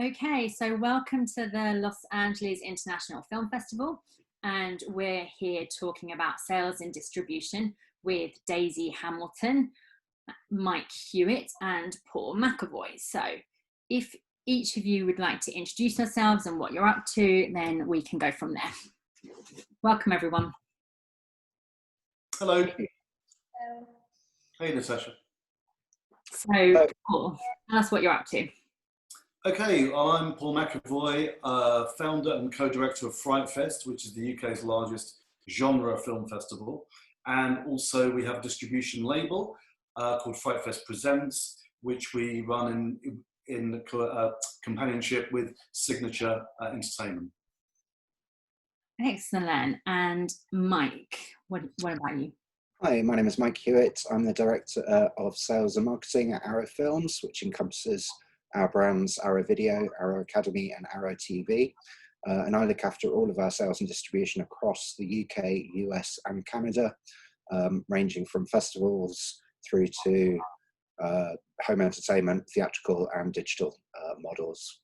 Okay, so welcome to the Los Angeles International Film Festival, and we're here talking about sales and distribution with Daisy Hamilton, Mike Hewitt and Paul McEvoy. So if each of you would like to introduce yourselves and what you're up to, then we can go from there. Welcome, everyone. Hello. Hello. Hey, Natasha. So, Paul, tell us what you're up to. Okay, I'm Paul McEvoy, founder and co-director of Frightfest, which is the UK's largest genre film festival. And also we have a distribution label called Frightfest Presents, which we run in companionship with Signature Entertainment. Excellent. And Mike, what about you? Hi, my name is Mike Hewitt. I'm the Director of Sales and Marketing at Arrow Films, which encompasses our brands, Arrow Video, Arrow Academy and Arrow TV. And I look after all of our sales and distribution across the UK, US and Canada, ranging from festivals through to home entertainment, theatrical and digital models.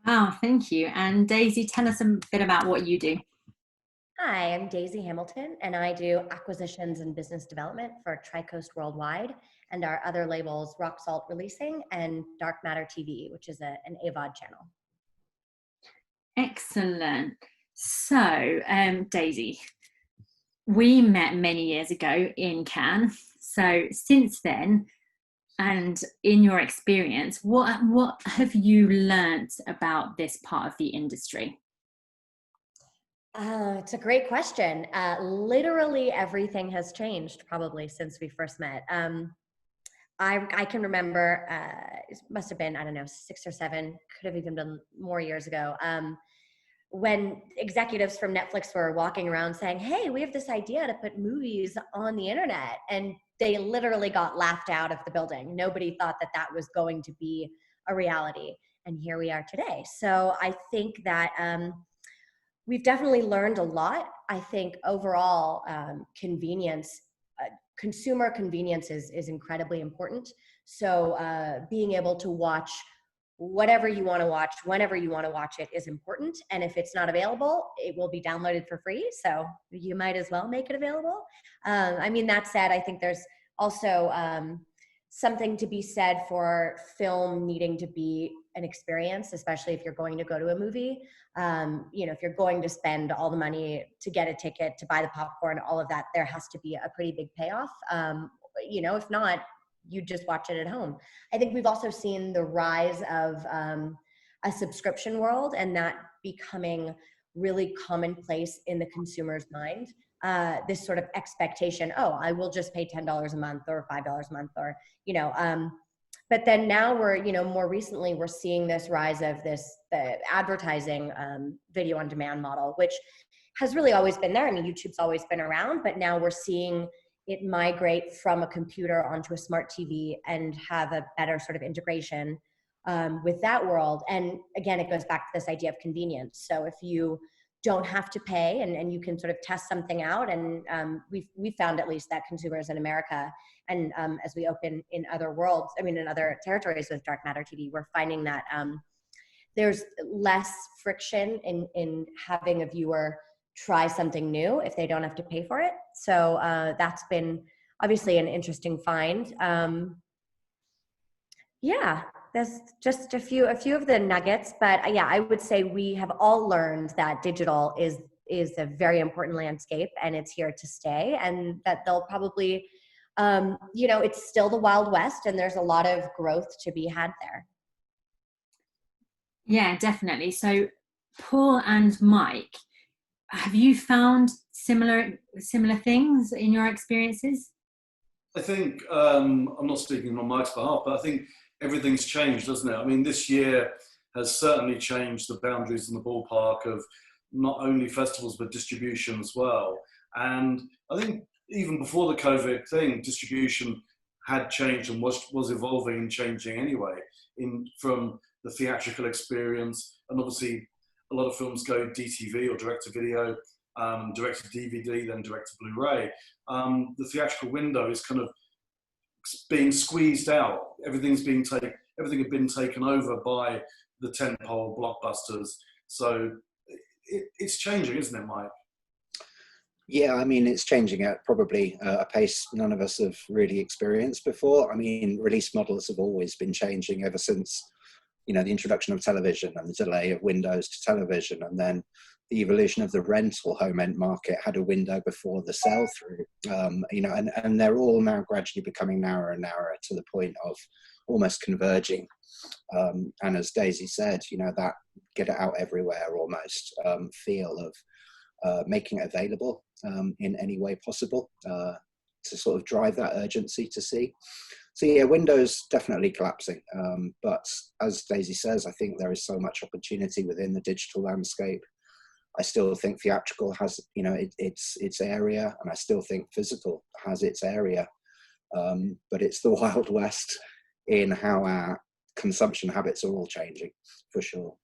Wow, thank you. And Daisy, tell us a bit about what you do. Hi, I'm Daisy Hamilton, and I do acquisitions and business development for Tricoast Worldwide and our other labels, Rock Salt Releasing and Dark Matter TV, which is an AVOD channel. Excellent. So, Daisy, we met many years ago in Cannes. So since then, and in your experience, what have you learned about this part of the industry? It's a great question. Literally everything has changed probably since we first met. I can remember, it must have been, I don't know, 6 or 7, could have even been more years ago, when executives from Netflix were walking around saying, hey, we have this idea to put movies on the internet. And they literally got laughed out of the building. Nobody thought that that was going to be a reality. And here we are today. So I think that we've definitely learned a lot. I think overall convenience, consumer convenience is incredibly important. So being able to watch whatever you want to watch, whenever you want to watch it is important. And if it's not available, it will be downloaded for free. So you might as well make it available. I mean, that said, I think there's also something to be said for film needing to be an experience, especially if you're going to go to a movie. You know, if you're going to spend all the money to get a ticket, to buy the popcorn, all of that, there has to be a pretty big payoff. You know, if not, you just watch it at home. I think we've also seen the rise of a subscription world and that becoming really commonplace in the consumer's mind. This sort of expectation, oh, I will just pay $10 a month or $5 a month or, you know, but then now we're, you know, more recently we're seeing this rise of the advertising video on demand model, which has really always been there. I mean, YouTube's always been around, but now we're seeing it migrate from a computer onto a smart TV and have a better sort of integration with that world. And again, it goes back to this idea of convenience. So if you don't have to pay and you can sort of test something out, and we found at least that consumers in America and as we open in other worlds, I mean in other territories with Dark Matter TV, we're finding that there's less friction in having a viewer try something new if they don't have to pay for it. So that's been obviously an interesting find. Yeah, there's just a few of the nuggets, but yeah, I would say we have all learned that digital is a very important landscape and it's here to stay, and that they'll probably, you know, it's still the Wild West and there's a lot of growth to be had there. Yeah, definitely. So Paul and Mike, have you found similar things in your experiences? I think, I'm not speaking on Mike's behalf, but I think everything's changed, doesn't it? I mean, this year has certainly changed the boundaries in the ballpark of not only festivals, but distribution as well. And I think even before the COVID thing, distribution had changed and was evolving and changing anyway, from the theatrical experience. And obviously a lot of films go DTV or direct to video, direct to DVD, then direct to Blu-ray. The theatrical window is kind of being squeezed out. Everything's being everything had been taken over by the tentpole blockbusters. So it's changing, isn't it, Mike? Yeah, I mean, it's changing at probably a pace none of us have really experienced before. I mean, release models have always been changing ever since, you know, the introduction of television and the delay of windows to television, and then the evolution of the rental home end market had a window before the sell through, you know, and they're all now gradually becoming narrower and narrower to the point of almost converging. And as Daisy said, you know, that get it out everywhere almost feel of making it available in any way possible to sort of drive that urgency to see. So yeah, Windows definitely collapsing. But as Daisy says, I think there is so much opportunity within the digital landscape. I still think theatrical has, you know, its area, and I still think physical has its area. But it's the Wild West in how our consumption habits are all changing, for sure.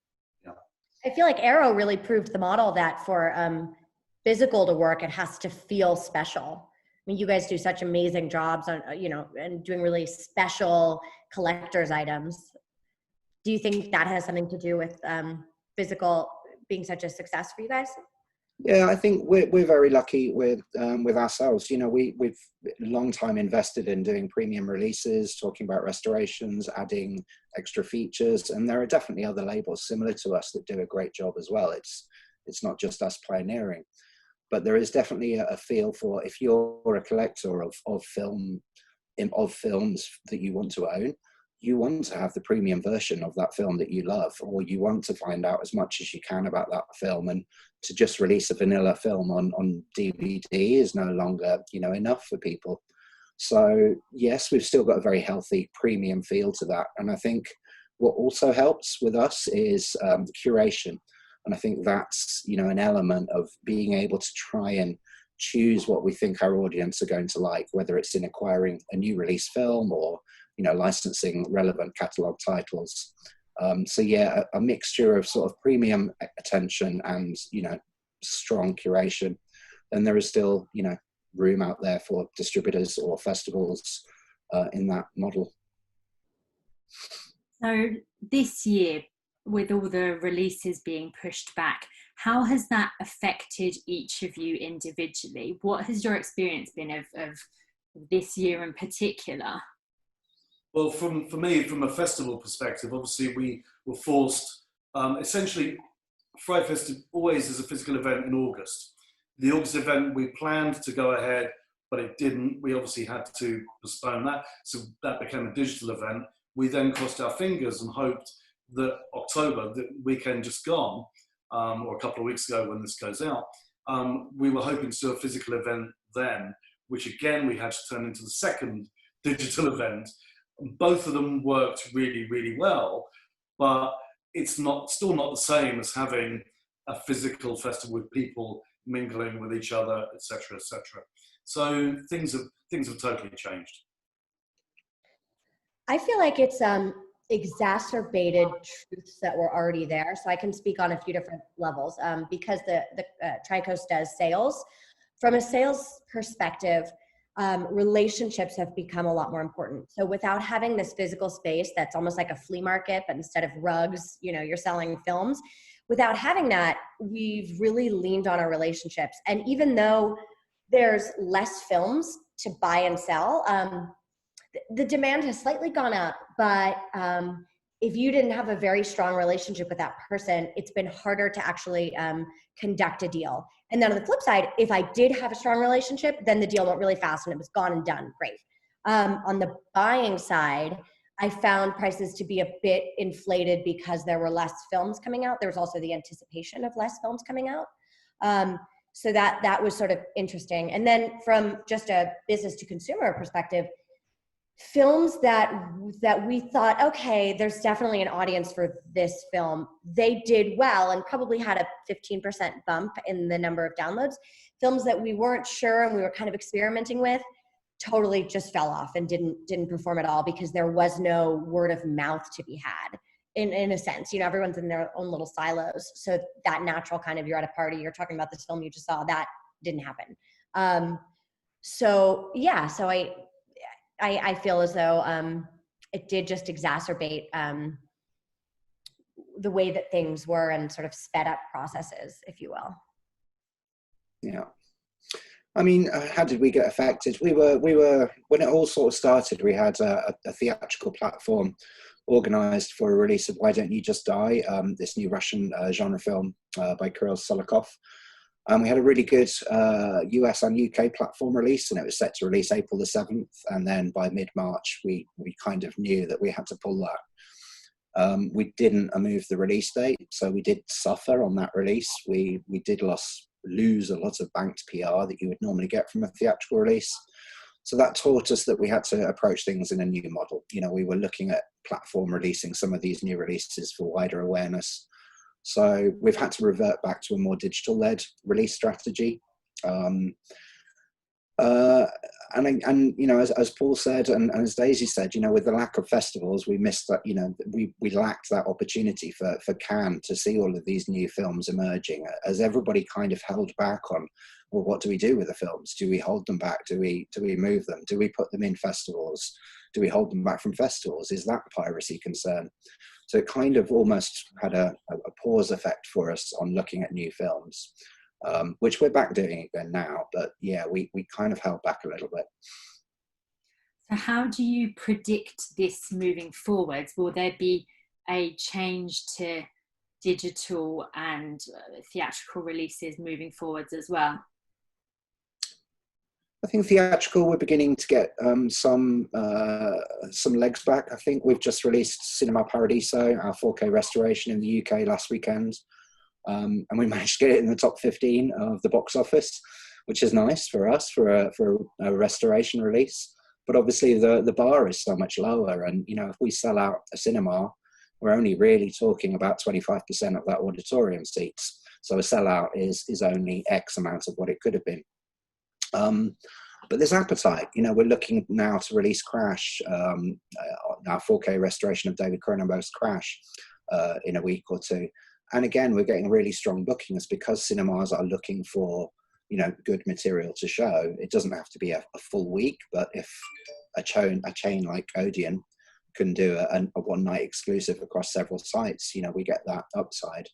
Yeah. I feel like Arrow really proved the model that for physical to work, it has to feel special. I mean, you guys do such amazing jobs on, you know, and doing really special collector's items. Do you think that has something to do with physical being such a success for you guys? Yeah, I think we're very lucky with ourselves. You know, we've long time invested in doing premium releases, talking about restorations, adding extra features, and there are definitely other labels similar to us that do a great job as well. It's not just us pioneering, but there is definitely a feel for, if you're a collector of films that you want to own, you want to have the premium version of that film that you love, or you want to find out as much as you can about that film, and to just release a vanilla film on DVD is no longer, you know, enough for people. So yes, we've still got a very healthy premium feel to that. And I think what also helps with us is the curation. And I think that's, you know, an element of being able to try and choose what we think our audience are going to like, whether it's in acquiring a new release film or, you know, licensing relevant catalogue titles. So yeah, a mixture of sort of premium attention and, you know, strong curation. And there is still, you know, room out there for distributors or festivals in that model. So this year, with all the releases being pushed back, how has that affected each of you individually? What has your experience been of this year in particular? Well, for me, from a festival perspective, obviously we were forced, essentially, Frightfest always is a physical event in August. The August event, we planned to go ahead, but it didn't. We obviously had to postpone that, so that became a digital event. We then crossed our fingers and hoped that October, the weekend just gone, or a couple of weeks ago when this goes out, we were hoping to do a physical event then, which again we had to turn into the second digital event. Both of them worked really, really well, but it's still not the same as having a physical festival with people mingling with each other, etc., etc. So things have totally changed. I feel like it's exacerbated truths that were already there. So I can speak on a few different levels because the Tricoast does sales. From a sales perspective, relationships have become a lot more important. So without having this physical space that's almost like a flea market, but instead of rugs, you know, you're selling films. Without having that, we've really leaned on our relationships. And even though there's less films to buy and sell, the demand has slightly gone up, but if you didn't have a very strong relationship with that person, it's been harder to actually conduct a deal. And then on the flip side, if I did have a strong relationship, then the deal went really fast and it was gone and done. Great. On the buying side, I found prices to be a bit inflated because there were less films coming out. There was also the anticipation of less films coming out. So that was sort of interesting. And then from just a business to consumer perspective, films that we thought, okay, there's definitely an audience for this film, they did well and probably had a 15% bump in the number of downloads. Films that we weren't sure and we were kind of experimenting with totally just fell off and didn't perform at all because there was no word of mouth to be had in a sense. You know, everyone's in their own little silos. So that natural kind of, you're at a party, you're talking about this film you just saw, that didn't happen. So yeah, so I feel as though it did just exacerbate the way that things were and sort of sped up processes, if you will. Yeah. I mean, how did we get affected? We were when it all sort of started, we had a theatrical platform organized for a release of Why Don't You Just Die, this new Russian genre film by Kirill Solokov. We had a really good US and UK platform release, and it was set to release April the 7th. And then by mid-March, we kind of knew that we had to pull that. We didn't move the release date, so we did suffer on that release. We did lose a lot of banked PR that you would normally get from a theatrical release. So that taught us that we had to approach things in a new model. You know, we were looking at platform releasing some of these new releases for wider awareness. So we've had to revert back to a more digital-led release strategy. And you know, as Paul said, and as Daisy said, you know, with the lack of festivals, we missed that. You know, we lacked that opportunity for Cannes to see all of these new films emerging, as everybody kind of held back on, well, what do we do with the films? Do we hold them back? Do we move them? Do we put them in festivals? Do we hold them back from festivals? Is that a piracy concern? So it kind of almost had a pause effect for us on looking at new films. Which we're back doing again now, but yeah, we kind of held back a little bit. So how do you predict this moving forwards? Will there be a change to digital and theatrical releases moving forwards as well? I think theatrical, we're beginning to get some legs back. I think we've just released Cinema Paradiso, our 4K restoration in the UK last weekend. And we managed to get it in the top 15 of the box office, which is nice for us for a restoration release. But obviously the bar is so much lower, and you know, if we sell out a cinema, we're only really talking about 25% of that auditorium seats. So a sellout is only X amount of what it could have been. But there's appetite. You know, we're looking now to release Crash, our 4K restoration of David Cronenberg's Crash, in a week or two. And again, we're getting really strong bookings because cinemas are looking for, you know, good material to show. It doesn't have to be a full week, but if a chain like Odeon can do a one-night exclusive across several sites, you know, we get that upside.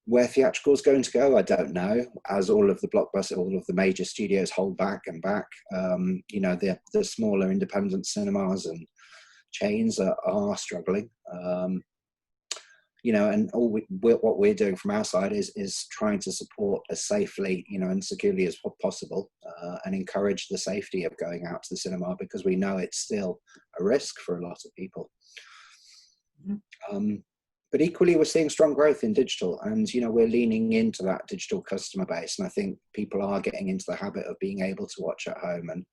Where theatrical is going to go, I don't know. As all of the blockbusters, all of the major studios hold back and back, you know, the smaller independent cinemas and chains are struggling. You know, and what we're doing from our side is trying to support as safely, you know, and securely as possible, and encourage the safety of going out to the cinema, because we know it's still a risk for a lot of people. But equally, we're seeing strong growth in digital, and you know, we're leaning into that digital customer base, and I think people are getting into the habit of being able to watch at home, and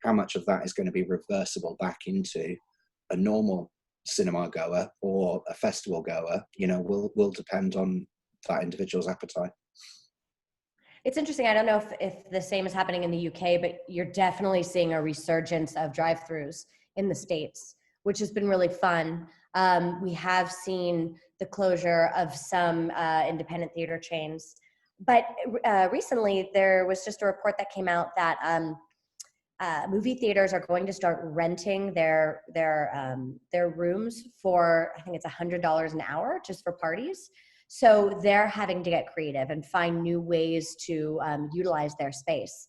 how much of that is going to be reversible back into a normal cinema goer or a festival goer, you know, will depend on that individual's appetite. It's interesting. I don't know if the same is happening in the UK, but you're definitely seeing a resurgence of drive-thrus in the States, which has been really fun. We have seen the closure of some independent theater chains, but recently there was just a report that came out that movie theaters are going to start renting their rooms for, I think it's $100 an hour just for parties. So they're having to get creative and find new ways to utilize their space,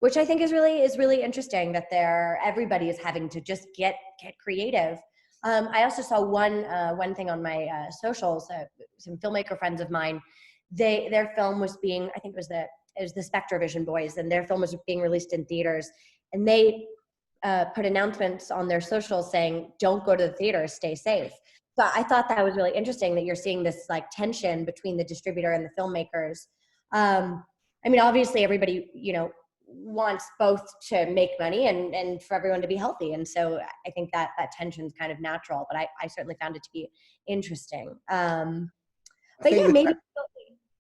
which I think is really interesting. That everybody is having to just get creative. I also saw one thing on my socials. Some filmmaker friends of mine, their film was being, I think it was the Spectrovision boys, and their film was being released in theaters, and they put announcements on their socials saying, don't go to the theater, stay safe. So I thought that was really interesting that you're seeing this like tension between the distributor and the filmmakers. I mean, obviously everybody, you know, wants both to make money and for everyone to be healthy. And so I think that tension is kind of natural, but I certainly found it to be interesting. But yeah, maybe,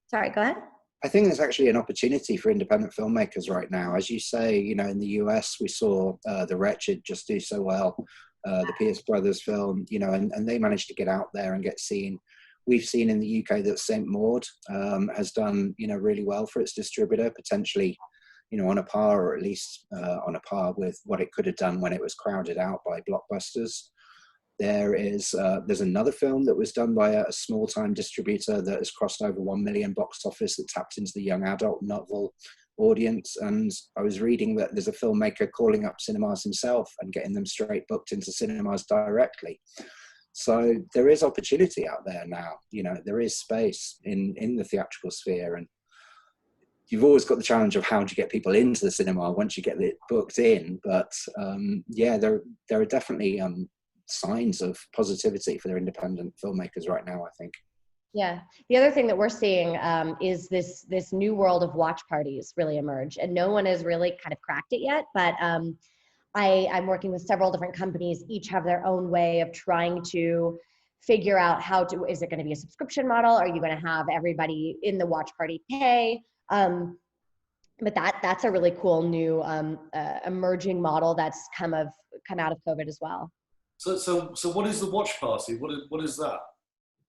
sorry, go ahead. I think there's actually an opportunity for independent filmmakers right now. As you say, you know, in the US, we saw The Wretched just do so well, the Pierce brothers film, you know, and they managed to get out there and get seen. We've seen in the UK that St. Maud has done, you know, really well for its distributor, potentially, on a par, or at least on a par with what it could have done when it was crowded out by blockbusters. There's another film that was done by a small-time distributor that has crossed over 1 million box office, that tapped into the young adult novel audience. And I was reading that there's a filmmaker calling up cinemas himself and getting them straight booked into cinemas directly. So there is opportunity out there now. There is space in the theatrical sphere, and you've always got the challenge of how do you get people into the cinema once you get it booked in. But there are definitely signs of positivity for their independent filmmakers right now, I think. Yeah. The other thing that we're seeing is this new world of watch parties really emerge, and no one has really kind of cracked it yet. But I'm working with several different companies. Each have their own way of trying to figure out is it going to be a subscription model? Are you going to have everybody in the watch party pay? But that's a really cool new emerging model that's come out of COVID as well. So what is the watch party? What is that?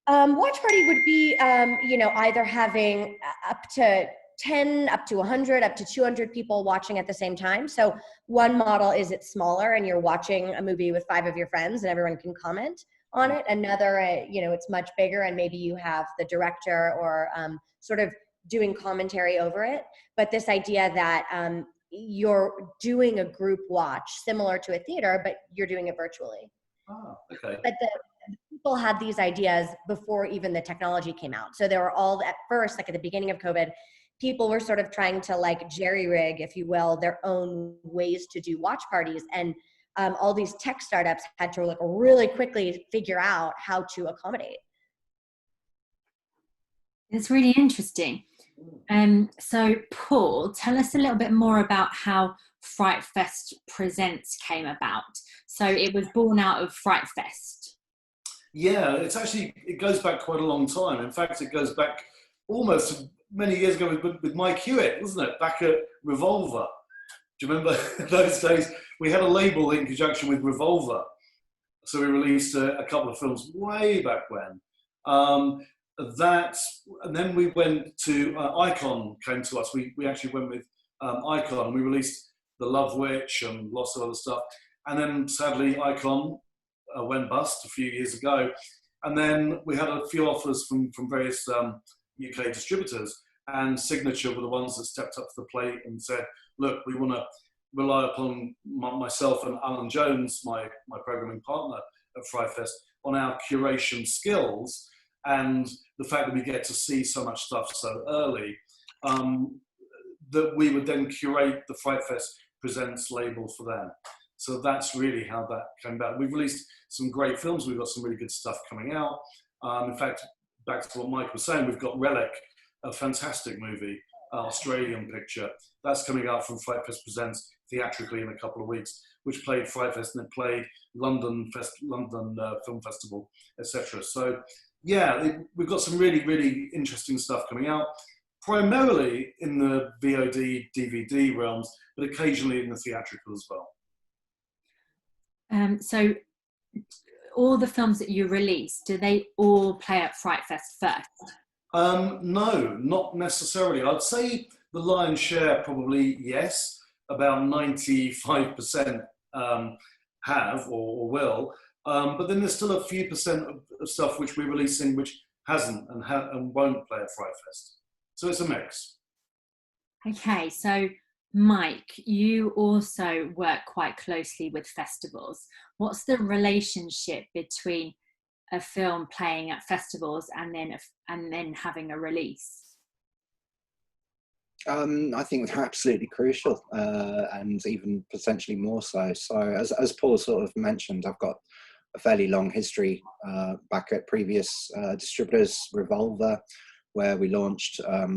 Watch party would be, either having up to 10, up to 100, up to 200 people watching at the same time. So one model is it's smaller and you're watching a movie with 5 of your friends and everyone can comment on it. Another, it's much bigger and maybe you have the director or sort of doing commentary over it. But this idea that you're doing a group watch similar to a theater, but you're doing it virtually. Oh, okay. But the people had these ideas before even the technology came out. So they were all, at first, like at the beginning of COVID, people were sort of trying to like jerry-rig, if you will, their own ways to do watch parties. And all these tech startups had to like really quickly figure out how to accommodate. It's really interesting. So Paul, tell us a little bit more about how Frightfest Presents came about. So it was born out of Frightfest. Yeah, it goes back quite a long time. In fact, it goes back almost many years ago with Mike Hewitt, wasn't it? Back at Revolver. Do you remember those days? We had a label in conjunction with Revolver. So we released a couple of films way back when. And then we went to Icon came to us. We actually went with Icon, and we released The Love Witch and lots of other stuff. And then sadly Icon went bust a few years ago. And then we had a few offers from various UK distributors, and Signature were the ones that stepped up to the plate and said, look, we want to rely upon myself and Alan Jones, my programming partner at Frightfest, on our curation skills and the fact that we get to see so much stuff so early, that we would then curate the Frightfest Presents label for them. So that's really how that came about. We've released some great films. We've got some really good stuff coming out. In fact, back to what Mike was saying, we've got Relic, a fantastic movie, Australian picture. That's coming out from Frightfest Presents theatrically in a couple of weeks, which played Frightfest and it played London Film Festival, etc. So yeah, we've got some really, really interesting stuff coming out, primarily in the VOD, DVD realms, but occasionally in the theatrical as well. So all the films that you release, do they all play at Frightfest first? No, not necessarily. I'd say the lion's share probably yes, about 95% have or will. But then there's still a few percent of stuff which we're releasing which hasn't and won't play at Frightfest. So it's a mix. Okay, so Mike, you also work quite closely with festivals. What's the relationship between a film playing at festivals and then having a release? I think it's absolutely crucial, and even potentially more so. So as Paul sort of mentioned, I've got a fairly long history back at previous distributors, Revolver, where we launched a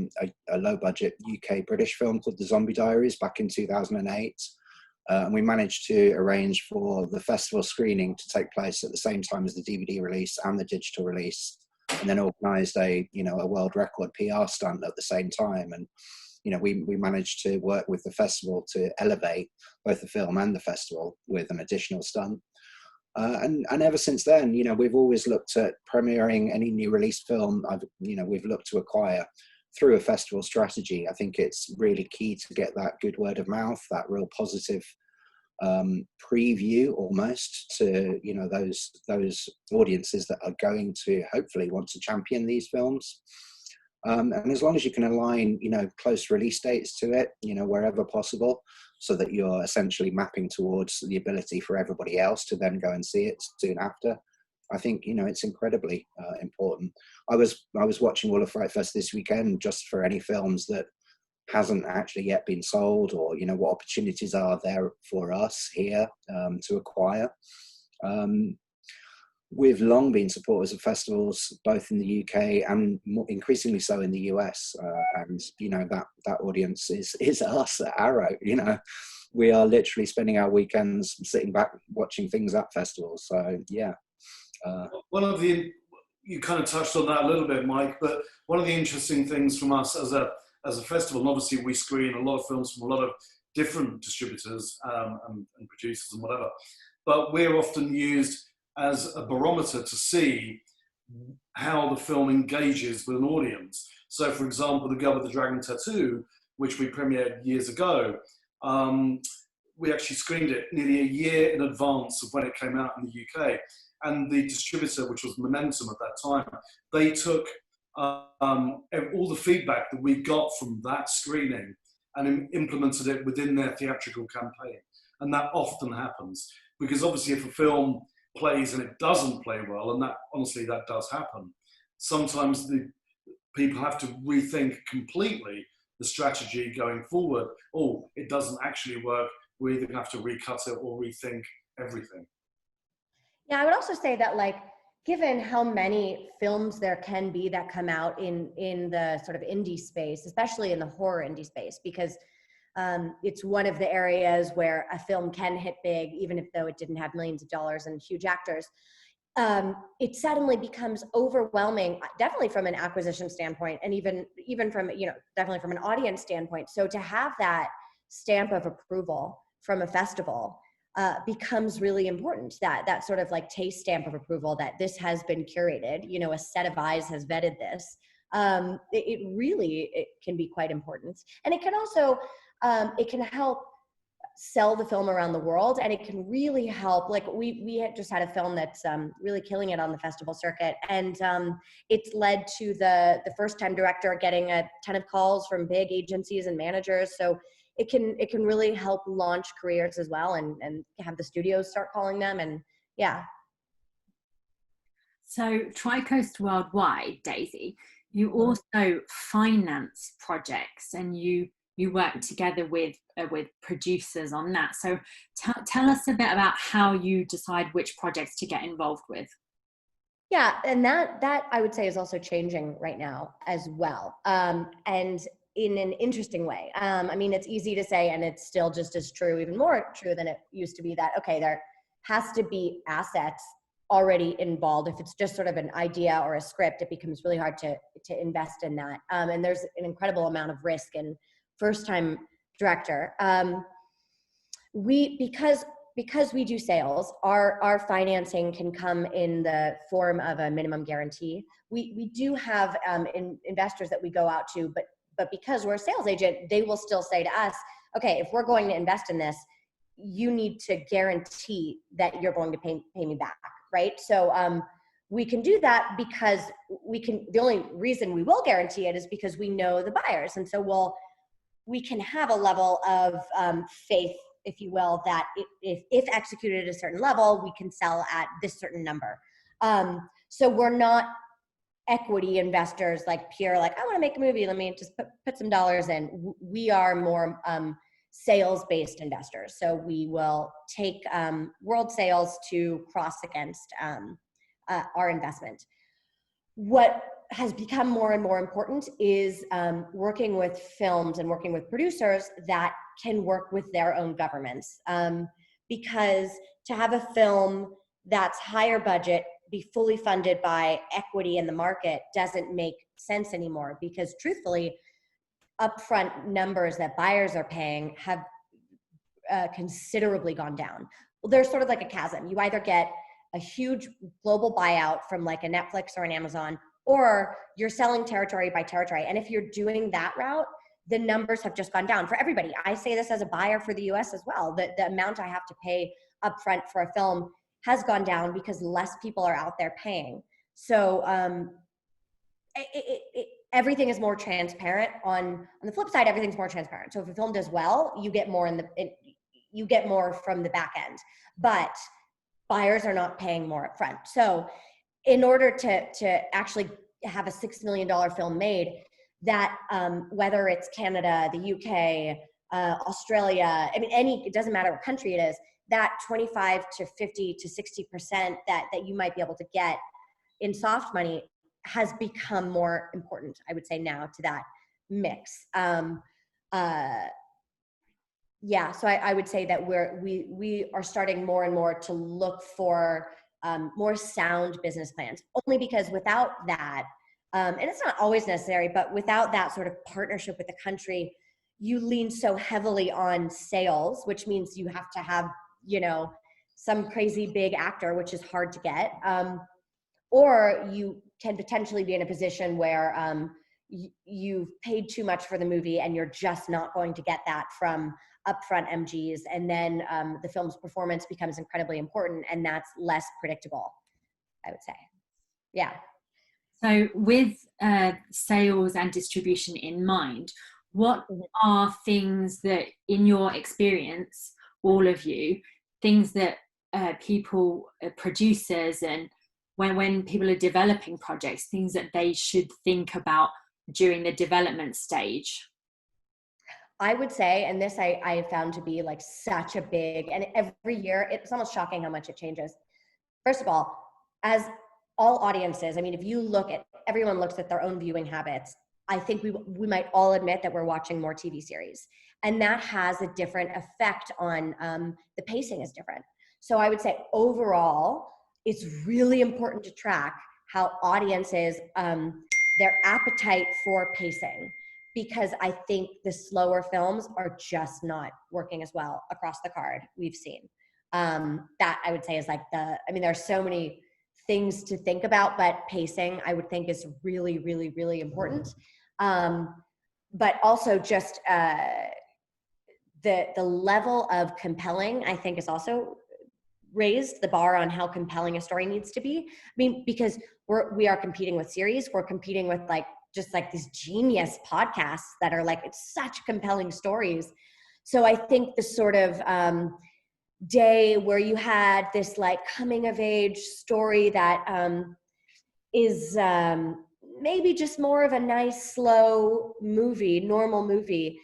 low-budget UK-British film called The Zombie Diaries back in 2008. And we managed to arrange for the festival screening to take place at the same time as the DVD release and the digital release, and then organised a world record PR stunt at the same time. And we managed to work with the festival to elevate both the film and the festival with an additional stunt. And ever since then, we've always looked at premiering any new release film. We've looked to acquire through a festival strategy, I think it's really key to get that good word of mouth, that real positive preview almost to, you know, those audiences that are going to hopefully want to champion these films. And as long as you can align, you know, close release dates to it, you know, wherever possible, so that you're essentially mapping towards the ability for everybody else to then go and see it soon after, I think, you know, it's incredibly important. I was watching all of Frightfest this weekend just for any films that hasn't actually yet been sold, or, you know, what opportunities are there for us here to acquire. We've long been supporters of festivals, both in the UK and more increasingly so in the US. And, you know, that audience is us at Arrow. You know, we are literally spending our weekends sitting back watching things at festivals. So, yeah. You kind of touched on that a little bit, Mike, but one of the interesting things from us as a festival, and obviously we screen a lot of films from a lot of different distributors and producers and whatever, but we're often used as a barometer to see how the film engages with an audience. So, for example, The Girl with the Dragon Tattoo, which we premiered years ago, we actually screened it nearly a year in advance of when it came out in the UK. And the distributor, which was Momentum at that time, they took all the feedback that we got from that screening and implemented it within their theatrical campaign. And that often happens, because obviously if a film plays and it doesn't play well, and that honestly that does happen, sometimes the people have to rethink completely the strategy going forward. Oh, it doesn't actually work, we either have to recut it or rethink everything. Yeah, I would also say that, like, given how many films there can be that come out in the sort of indie space, especially in the horror indie space, because it's one of the areas where a film can hit big, even if though it didn't have millions of dollars and huge actors. It suddenly becomes overwhelming, definitely from an acquisition standpoint, and even from, you know, definitely from an audience standpoint. So to have that stamp of approval from a festival becomes really important, that sort of like taste stamp of approval that this has been curated, you know, a set of eyes has vetted this. It can be quite important. And it can also, it can help sell the film around the world, and it can really help, like we had just had a film that's really killing it on the festival circuit, and it's led to the first time director getting a ton of calls from big agencies and managers. So it can really help launch careers as well, and have the studios start calling them, and yeah. So Tricoast Worldwide, Daisy, you also finance projects, and you work together with producers on that. So tell us a bit about how you decide which projects to get involved with. Yeah, and that I would say is also changing right now as well, and in an interesting way. I mean, it's easy to say, and it's still just as true, even more true than it used to be, that, okay, there has to be assets already involved. If it's just sort of an idea or a script, it becomes really hard to invest in that. And there's an incredible amount of risk in first-time director. Because we do sales, our financing can come in the form of a minimum guarantee. We do have investors that we go out to, but because we're a sales agent, they will still say to us, okay, if we're going to invest in this, you need to guarantee that you're going to pay me back, right? So we can do that because the only reason we will guarantee it is because we know the buyers. And so we can have a level of faith, if you will, that if executed at a certain level, we can sell at this certain number. So we're not equity investors like pure, like, I want to make a movie, let me just put some dollars in. We are more sales-based investors. So we will take world sales to cross against our investment. What has become more and more important is working with films and working with producers that can work with their own governments. Because to have a film that's higher budget be fully funded by equity in the market doesn't make sense anymore, because truthfully, upfront numbers that buyers are paying have considerably gone down. Well, there's sort of like a chasm. You either get a huge global buyout from like a Netflix or an Amazon, or you're selling territory by territory. And if you're doing that route, the numbers have just gone down for everybody. I say this as a buyer for the US as well. The amount I have to pay upfront for a film has gone down because less people are out there paying. So everything is more transparent. On the flip side, everything's more transparent. So if a film does well, you get more you get more from the back end, but buyers are not paying more upfront. So in order to actually have a $6 million film made, that whether it's Canada, the UK, Australia, I mean, it doesn't matter what country it is, that 25 to 50 to 60% that you might be able to get in soft money has become more important, I would say, now to that mix. Yeah, so I would say that we are starting more and more to look for more sound business plans, only because without that, and it's not always necessary, but without that sort of partnership with the country, you lean so heavily on sales, which means you have to have, you know, some crazy big actor, which is hard to get, or you can potentially be in a position where you've paid too much for the movie and you're just not going to get that from upfront MGs, and then the film's performance becomes incredibly important, and that's less predictable, I would say. Yeah. So with sales and distribution in mind, what are things that, in your experience, all of you, things that people, producers, and when people are developing projects, things that they should think about during the development stage? I would say, and this I found to be like such a big, and every year, it's almost shocking how much it changes. First of all, as all audiences, I mean, if you look at, everyone looks at their own viewing habits, I think we might all admit that we're watching more TV series. And that has a different effect on, the pacing is different. So I would say overall, it's really important to track how audiences, their appetite for pacing, because I think the slower films are just not working as well across the card we've seen. That I would say is like I mean, there are so many things to think about, but pacing I would think is really, really, really important. But also just the level of compelling, I think, is also raised the bar on how compelling a story needs to be. I mean, because we are competing with series, we're competing with just these genius podcasts that are it's such compelling stories. So I think the sort of day where you had this coming of age story that is maybe just more of a nice, slow movie, normal movie,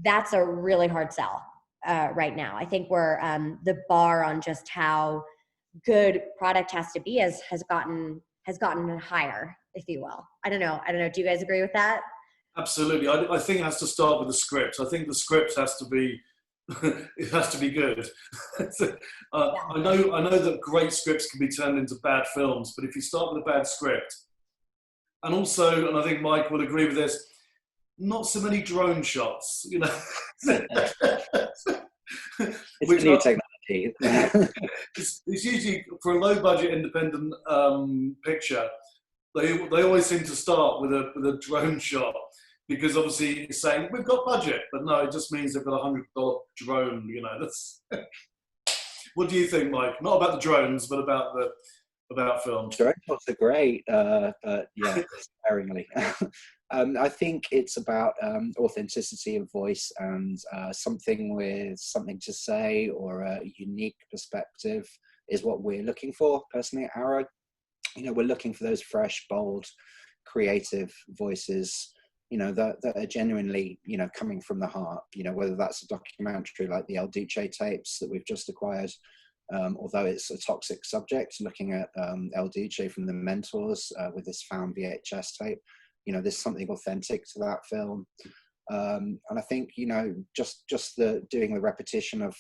that's a really hard sell right now. I think we're the bar on just how good product has to be has gotten higher, if you will. I don't know. Do you guys agree with that? Absolutely. I think it has to start with the script. I think the script has to be it has to be good. I know that great scripts can be turned into bad films, but if you start with a bad script, and also, and I think Mike will agree with this, not so many drone shots, you know. It's which new technology. It's usually for a low-budget independent picture. They always seem to start with a drone shot, because obviously it's saying we've got budget, but no, it just means they've got $100 drone. You know, that's. What do you think, Mike? Not about the drones, but about films. Drone shots are great, but yeah, sparingly. I think it's about authenticity of voice and something with something to say or a unique perspective is what we're looking for personally at Arrow. You know, we're looking for those fresh, bold, creative voices, you know, that are genuinely, you know, coming from the heart, you know, whether that's a documentary like the El Duce tapes that we've just acquired, although it's a toxic subject, looking at El Duce from The Mentors with this found VHS tape. You know, there's something authentic to that film. And I think, you know, just doing the repetition of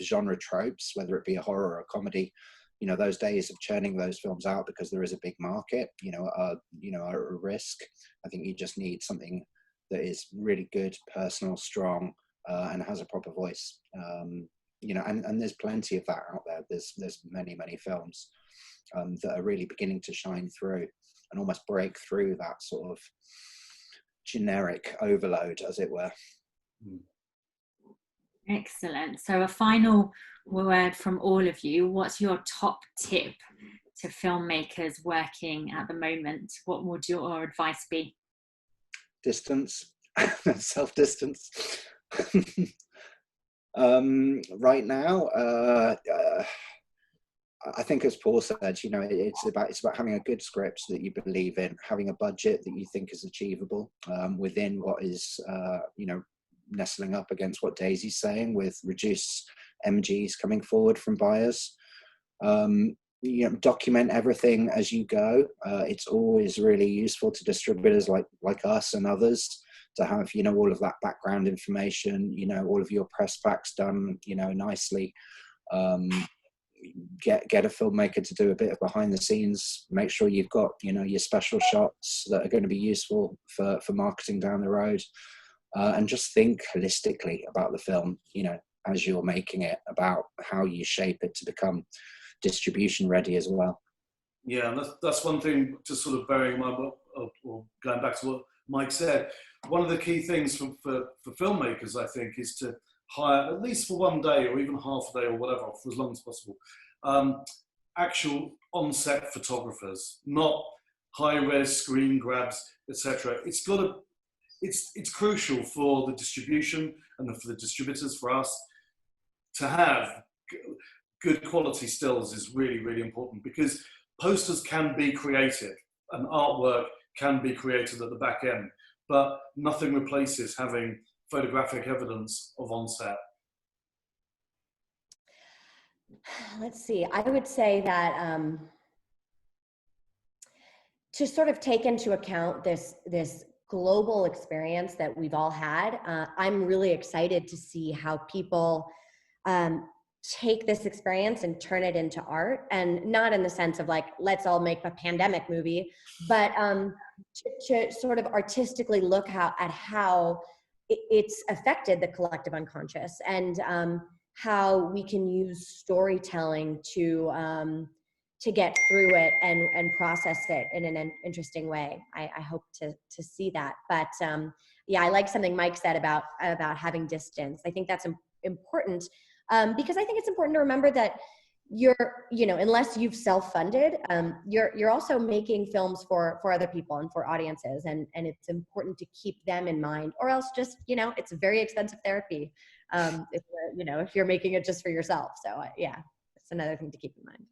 genre tropes, whether it be a horror or a comedy, you know, those days of churning those films out because there is a big market, you know, are a risk. I think you just need something that is really good, personal, strong, and has a proper voice. You know, and there's plenty of that out there. There's many films. that are really beginning to shine through and almost break through that sort of generic overload, as it were. Excellent. So a final word from all of you. What's your top tip to filmmakers working at the moment? What would your advice be? Distance, self-distance. Right now, I think, as Paul said, you know, it's about having a good script that you believe in, having a budget that you think is achievable within what is, you know, nestling up against what Daisy's saying with reduced MGs coming forward from buyers. You know, document everything as you go. It's always really useful to distributors like us and others to have, you know, all of that background information, you know, all of your press packs done, you know, nicely. Get a filmmaker to do a bit of behind the scenes, make sure you've got, you know, your special shots that are going to be useful for marketing down the road, and just think holistically about the film, you know, as you're making it, about how you shape it to become distribution ready as well. Yeah, and that's one thing to sort of bearing in mind, or going back to what Mike said. One of the key things for filmmakers, I think, is to hire, at least for one day or even half a day or whatever, for as long as possible, actual on-set photographers, not high-res screen grabs, etc. It's crucial for the distribution and for the distributors, for us, to have good quality stills is really, really important, because posters can be created and artwork can be created at the back end, but nothing replaces having photographic evidence of on-set. Let's see, I would say that to sort of take into account this global experience that we've all had, I'm really excited to see how people take this experience and turn it into art, and not in the sense of like, let's all make a pandemic movie, but to sort of artistically look at how it's affected the collective unconscious, and how we can use storytelling to get through it and process it in an interesting way. I hope to see that. But yeah, I like something Mike said about having distance. I think that's important, because I think it's important to remember that you're, you know, unless you've self-funded, you're also making films for other people and for audiences, and it's important to keep them in mind, or else just, you know, it's very expensive therapy if you're making it just for yourself. So yeah, it's another thing to keep in mind.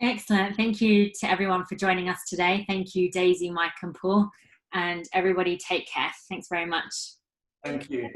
Excellent. Thank you to everyone for joining us today. Thank you, Daisy, Mike, and Paul, and everybody take care. Thanks very much. Thank you.